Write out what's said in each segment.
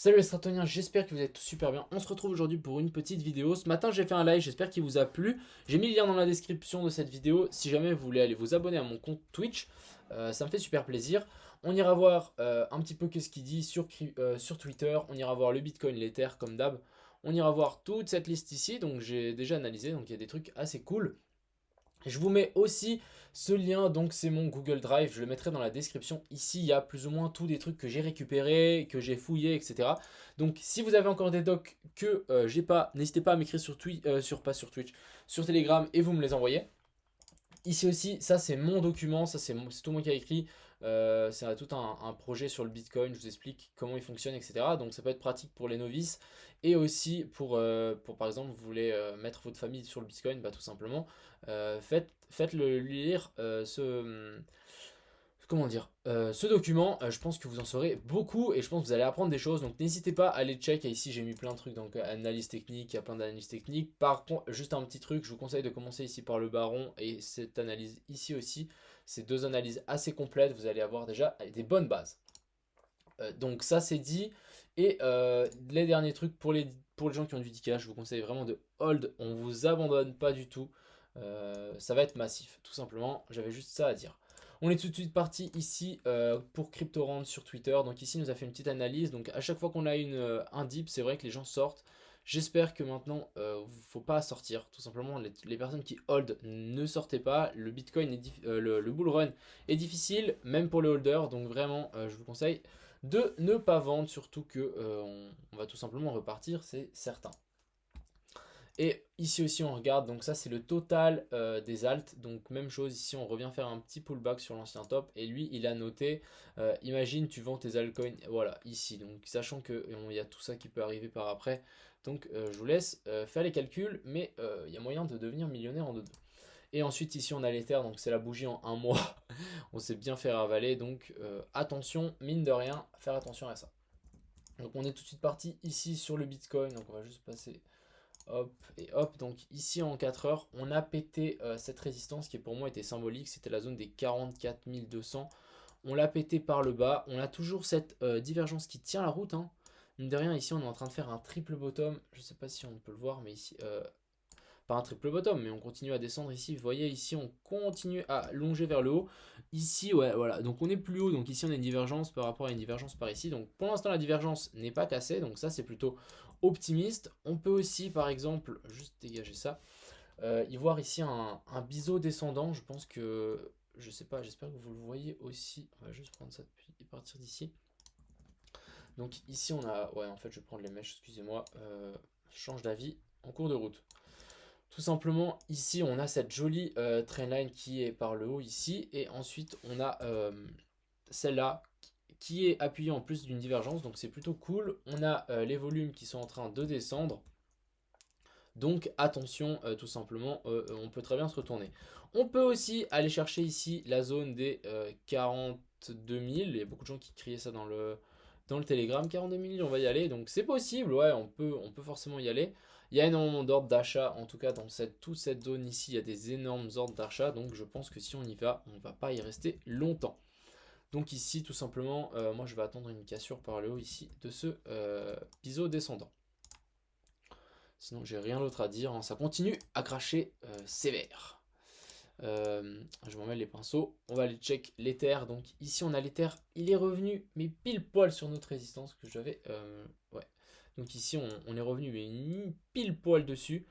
Salut les stratoniens, j'espère que vous êtes tous super bien. On se retrouve aujourd'hui pour une petite vidéo. Ce matin j'ai fait un live, j'espère qu'il vous a plu. J'ai mis le lien dans la description de cette vidéo. Si jamais vous voulez aller vous abonner à mon compte Twitch, ça me fait super plaisir. On ira voir un petit peu qu'est-ce qu'il dit sur Twitter. On ira voir le Bitcoin, l'Ether comme d'hab. On ira voir toute cette liste ici, donc j'ai déjà analysé, donc il y a des trucs assez cool. Je vous mets aussi ce lien, donc c'est mon Google Drive, je le mettrai dans la description. Ici, il y a plus ou moins tous des trucs que j'ai récupérés, que j'ai fouillés, etc. Donc si vous avez encore des docs que j'ai pas, n'hésitez pas à m'écrire sur Twitch, pas sur Twitch, sur Telegram et vous me les envoyez. Ici aussi, ça c'est mon document, ça c'est tout moi qui a écrit. C'est tout un projet sur le Bitcoin, je vous explique comment il fonctionne, etc. Donc ça peut être pratique pour les novices et aussi pour par exemple, vous voulez mettre votre famille sur le Bitcoin, bah, tout simplement, faites-le lire comment dire, ce document, je pense que vous en saurez beaucoup et je pense que vous allez apprendre des choses. Donc n'hésitez pas à aller check. Et ici j'ai mis plein de trucs, donc analyse technique, il y a plein d'analyses techniques. Par contre, juste un petit truc, je vous conseille de commencer ici par le baron et cette analyse ici aussi. Ces deux analyses assez complètes, vous allez avoir déjà des bonnes bases. Donc ça c'est dit. Et les derniers trucs pour les gens qui ont du DK, je vous conseille vraiment de hold. On vous abandonne pas du tout. Ça va être massif, tout simplement. J'avais juste ça à dire. On est tout de suite parti ici pour CryptoRand sur Twitter. Donc ici, il nous a fait une petite analyse. Donc à chaque fois qu'on a un dip, c'est vrai que les gens sortent. J'espère que maintenant, faut pas sortir. Tout simplement, les personnes qui hold, ne sortez pas. Le Bitcoin, le bull run est difficile, même pour les holders. Donc vraiment, je vous conseille de ne pas vendre, surtout que on va tout simplement repartir, c'est certain. Et ici aussi on regarde, donc ça c'est le total des alts, donc même chose ici on revient faire un petit pullback sur l'ancien top et lui il a noté, imagine tu vends tes altcoins, voilà ici, donc sachant que il y a tout ça qui peut arriver par après, donc je vous laisse faire les calculs, mais il y a moyen de devenir millionnaire en 2-2. Et ensuite ici on a l'Ether, donc c'est la bougie en un mois, on s'est bien fait ravaler, donc attention, mine de rien, faire attention à ça. Donc on est tout de suite parti ici sur le Bitcoin, donc on va juste passer hop et hop. Donc ici en 4 heures, on a pété cette résistance qui pour moi était symbolique, c'était la zone des 44 200. On l'a pété par le bas, on a toujours cette divergence qui tient la route, hein. Mine de rien, ici on est en train de faire un triple bottom, je sais pas si on peut le voir, mais ici, pas un triple bottom, mais on continue à descendre ici. Vous voyez, ici, on continue à longer vers le haut. Ici, ouais, voilà. Donc, on est plus haut. Donc, ici, on a une divergence par rapport à une divergence par ici. Donc, pour l'instant, la divergence n'est pas cassée. Donc, ça, c'est plutôt optimiste. On peut aussi, par exemple, juste dégager ça, y voir ici un biseau descendant. Je pense que, je sais pas, j'espère que vous le voyez aussi. On va juste prendre ça depuis et partir d'ici. Donc, ici, on a, ouais, en fait, je vais prendre les mèches, excusez-moi. Change d'avis en cours de route. Tout simplement, ici, on a cette jolie trendline qui est par le haut ici. Et ensuite, on a celle-là qui est appuyée en plus d'une divergence. Donc, c'est plutôt cool. On a les volumes qui sont en train de descendre. Donc, attention, tout simplement, on peut très bien se retourner. On peut aussi aller chercher ici la zone des 42 000. Il y a beaucoup de gens qui criaient ça dans le Telegram. 42 000, on va y aller. Donc, c'est possible, ouais, on peut forcément y aller. Il y a énormément d'ordres d'achat, en tout cas dans toute cette zone ici, il y a des énormes ordres d'achat, donc je pense que si on y va, on ne va pas y rester longtemps. Donc ici, tout simplement, moi je vais attendre une cassure par le haut ici de ce biseau descendant. Sinon, j'ai rien d'autre à dire, hein. Ça continue à cracher sévère. Je m'en mets les pinceaux. On va aller check l'Ether. Donc ici, on a l'Ether. Il est revenu, mais pile poil sur notre résistance que j'avais. Ouais. Donc ici, on est revenu, mais pile poil dessus.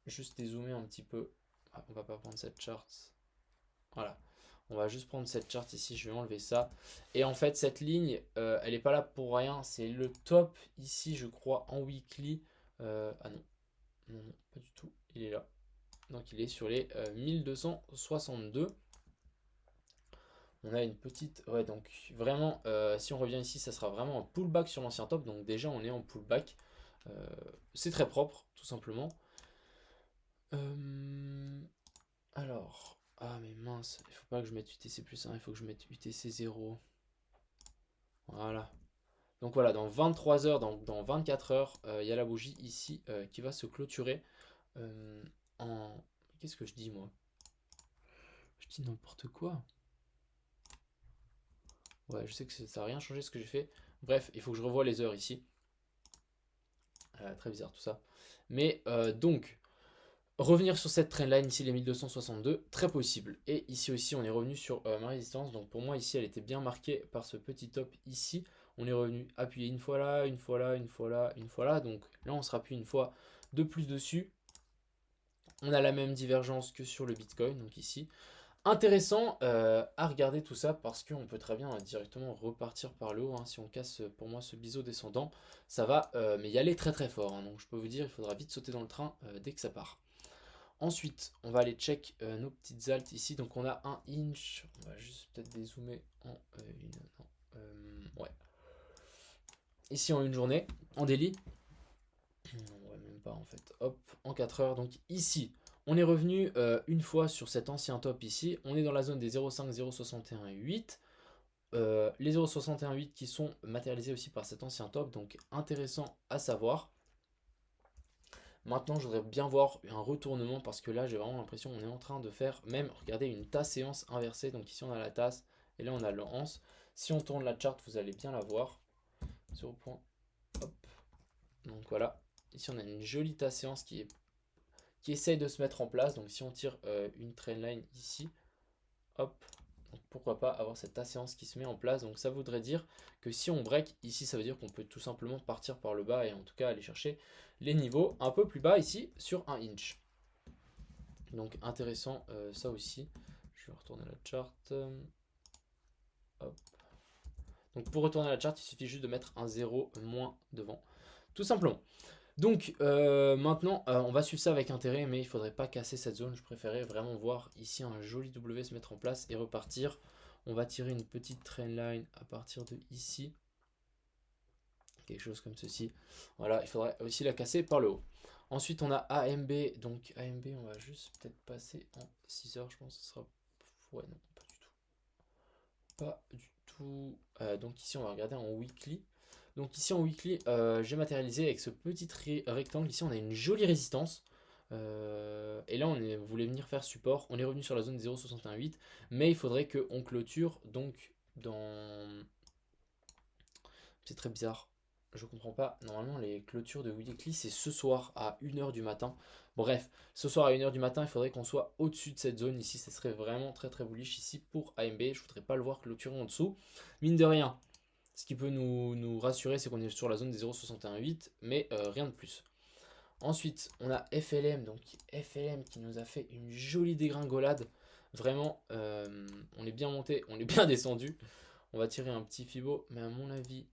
Juste dézoomer un petit peu. Ah, on va pas prendre cette chart. Voilà. On va juste prendre cette charte ici, je vais enlever ça. Et en fait, cette ligne, elle n'est pas là pour rien. C'est le top ici, je crois, en weekly. Ah non. Non, non, pas du tout. Il est là. Donc il est sur les 1262. On a une petite... Ouais, donc vraiment, si on revient ici, ça sera vraiment un pullback sur l'ancien top. Donc déjà, on est en pullback. C'est très propre, tout simplement. Alors... Ah mais mince, il faut pas que je mette UTC plus 1, il faut que je mette UTC 0. Voilà. Donc voilà, dans 23 heures, dans 24 heures, il y a la bougie ici qui va se clôturer euh, en... Qu'est-ce que je dis moi? Je dis n'importe quoi. Ouais, je sais que ça n'a rien changé ce que j'ai fait. Bref, il faut que je revoie les heures ici. Très bizarre tout ça. Mais donc, revenir sur cette trendline ici, les 1262, très possible. Et ici aussi, on est revenu sur ma résistance. Donc pour moi, ici, elle était bien marquée par ce petit top ici. On est revenu appuyer une fois là, une fois là, une fois là, une fois là. Donc là, on se rappuie une fois de plus dessus. On a la même divergence que sur le Bitcoin, donc ici. Intéressant à regarder tout ça parce qu'on peut très bien directement repartir par le haut. Hein. Si on casse pour moi ce biseau descendant, ça va mais y aller très très fort. Hein. Donc je peux vous dire, il faudra vite sauter dans le train dès que ça part. Ensuite, on va aller check nos petites altes ici. Donc on a un inch. On va juste peut-être dézoomer en ouais. Ici en une journée, en daily. Ouais, même pas en fait. Hop, en 4 heures. Donc ici, on est revenu une fois sur cet ancien top ici. On est dans la zone des 0,5, 0,61,8. Les 0,61,8 qui sont matérialisés aussi par cet ancien top. Donc intéressant à savoir. Maintenant, je voudrais bien voir un retournement parce que là, j'ai vraiment l'impression qu'on est en train de faire même, regardez, une tasse séance inversée. Donc ici, on a la tasse et là, on a le l'anse. Si on tourne la chart, vous allez bien la voir. 0 point. Hop. Donc voilà. Ici, on a une jolie tasse séance qui essaye de se mettre en place. Donc si on tire une trendline ici, hop, donc pourquoi pas avoir cette séance qui se met en place. Donc ça voudrait dire que si on break ici, ça veut dire qu'on peut tout simplement partir par le bas et en tout cas aller chercher les niveaux un peu plus bas ici sur un inch. Donc intéressant ça aussi. Je vais retourner la chart. Hop. Donc pour retourner la chart, il suffit juste de mettre un 0 moins devant. Tout simplement. Donc maintenant, on va suivre ça avec intérêt, mais il ne faudrait pas casser cette zone. Je préférais vraiment voir ici un joli W se mettre en place et repartir. On va tirer une petite trendline à partir de ici. Quelque chose comme ceci. Voilà, il faudrait aussi la casser par le haut. Ensuite, on a AMB. Donc AMB, on va juste peut-être passer en 6 heures, je pense que ce sera... Ouais, non, pas du tout. Pas du tout. Donc ici, on va regarder en weekly. Donc ici en weekly, j'ai matérialisé avec ce petit rectangle. Ici, on a une jolie résistance. Et là, on voulait venir faire support. On est revenu sur la zone 0,61,8. Mais il faudrait qu'on clôture donc dans... C'est très bizarre. Je comprends pas. Normalement, les clôtures de weekly, c'est ce soir à 1h du matin. Bref, ce soir à 1h du matin, il faudrait qu'on soit au-dessus de cette zone ici. Ce serait vraiment très très bullish ici pour AMB. Je voudrais pas le voir clôturer en dessous. Mine de rien, ce qui peut nous rassurer, c'est qu'on est sur la zone des 0,61,8, mais rien de plus. Ensuite, on a FLM, donc FLM qui nous a fait une jolie dégringolade. Vraiment, on est bien monté, on est bien descendu. On va tirer un petit Fibo, mais à mon avis,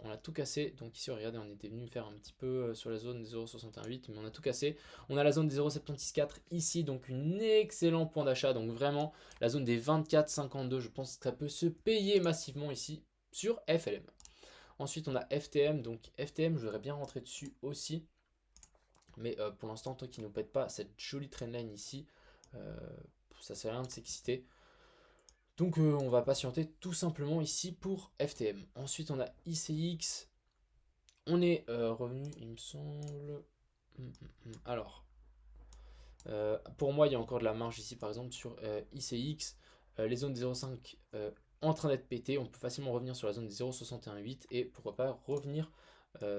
on a tout cassé. Donc ici, regardez, on était venu faire un petit peu sur la zone des 0,61,8, mais on a tout cassé. On a la zone des 0,764 ici, donc un excellent point d'achat. Donc vraiment, la zone des 24,52, je pense que ça peut se payer massivement ici sur FLM. Ensuite, on a FTM. Donc FTM, je voudrais bien rentrer dessus aussi. Mais pour l'instant, tant qu'il ne nous pète pas cette jolie trendline ici, ça sert à rien de s'exciter. Donc on va patienter tout simplement ici pour FTM. Ensuite on a ICX. On est revenu, il me semble. Alors, pour moi il y a encore de la marge ici par exemple sur ICX. Les zones des 0,5 en train d'être pétées. On peut facilement revenir sur la zone des 0,61,8 et pourquoi pas revenir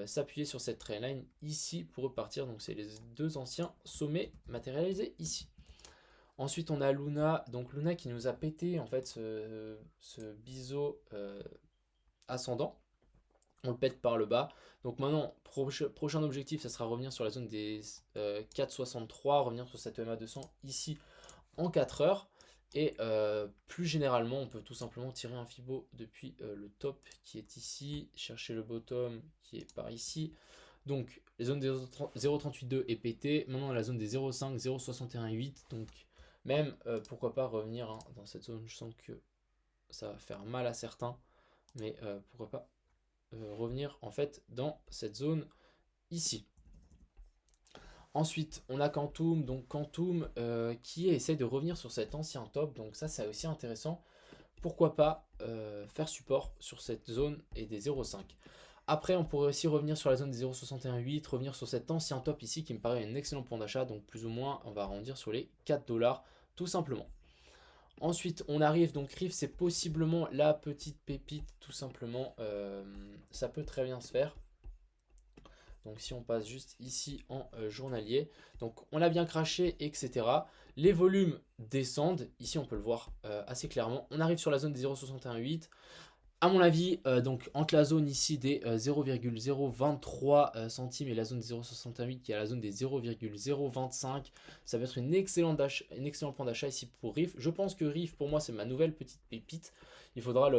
s'appuyer sur cette trendline ici pour repartir. Donc c'est les deux anciens sommets matérialisés ici. Ensuite, on a Luna. Donc Luna qui nous a pété en fait ce biseau ascendant. On le pète par le bas. Donc maintenant, prochain objectif, ça sera revenir sur la zone des 4,63, revenir sur cette EMA 200 ici en 4 heures. Et plus généralement, on peut tout simplement tirer un Fibo depuis le top qui est ici, chercher le bottom qui est par ici. Donc les zones des 0,38,2 est pété. Maintenant, on a la zone des 0,5, 0,61,8. Donc même, pourquoi pas revenir hein, dans cette zone. Je sens que ça va faire mal à certains. Mais pourquoi pas revenir en fait dans cette zone ici. Ensuite, on a Quantum. Donc Quantum qui essaie de revenir sur cet ancien top. Donc ça, c'est aussi intéressant. Pourquoi pas faire support sur cette zone et des 0,5. Après, on pourrait aussi revenir sur la zone des 0,61,8, revenir sur cet ancien top ici qui me paraît un excellent point d'achat. Donc plus ou moins, on va arrondir sur les 4 $, tout simplement. Ensuite, on arrive, donc Riff, c'est possiblement la petite pépite, tout simplement. Ça peut très bien se faire. Donc si on passe juste ici en journalier, donc on a bien craché, etc. Les volumes descendent, ici on peut le voir assez clairement. On arrive sur la zone des 0,618. À mon avis, donc entre la zone ici des 0,023 centimes et la zone des 0,68 qui est la zone des 0,025, ça va être un excellent point d'achat ici pour Riff. Je pense que Riff pour moi c'est ma nouvelle petite pépite. Il faudra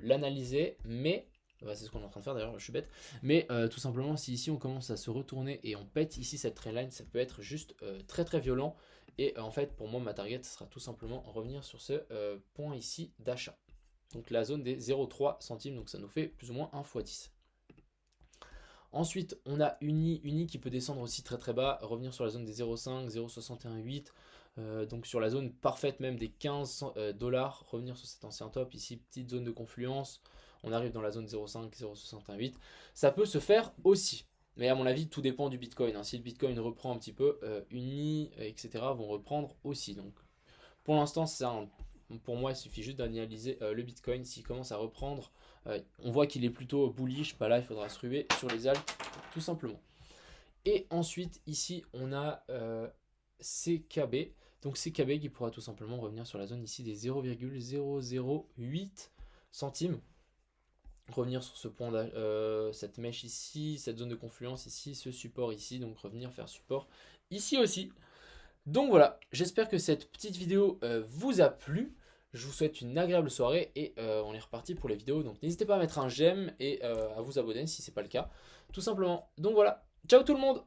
l'analyser, mais bah, c'est ce qu'on est en train de faire d'ailleurs, je suis bête. Mais tout simplement, si ici on commence à se retourner et on pète ici cette trendline, ça peut être juste très très violent. Et en fait, pour moi, ma target sera tout simplement revenir sur ce point ici d'achat. Donc la zone des 0,3 centimes, donc ça nous fait plus ou moins 1 x 10. Ensuite, on a Uni qui peut descendre aussi très très bas, revenir sur la zone des 0,5, 0,618, donc sur la zone parfaite même des 15 dollars, revenir sur cet ancien top, ici petite zone de confluence, on arrive dans la zone 0,5, 0,618, ça peut se faire aussi. Mais à mon avis, tout dépend du Bitcoin, hein. Si le Bitcoin reprend un petit peu, Uni, etc. vont reprendre aussi. Donc pour l'instant, pour moi, il suffit juste d'analyser le Bitcoin. S'il commence à reprendre, on voit qu'il est plutôt bullish. Bah là, il faudra se ruer sur les alts, tout simplement. Et ensuite, ici, on a CKB. Donc CKB qui pourra tout simplement revenir sur la zone ici des 0,008 centimes. Revenir sur ce point, cette mèche ici, cette zone de confluence ici, ce support ici. Donc revenir faire support ici aussi. Donc voilà, j'espère que cette petite vidéo vous a plu. Je vous souhaite une agréable soirée et on est reparti pour les vidéos. Donc n'hésitez pas à mettre un j'aime et à vous abonner si ce n'est pas le cas. Tout simplement. Donc voilà, ciao tout le monde!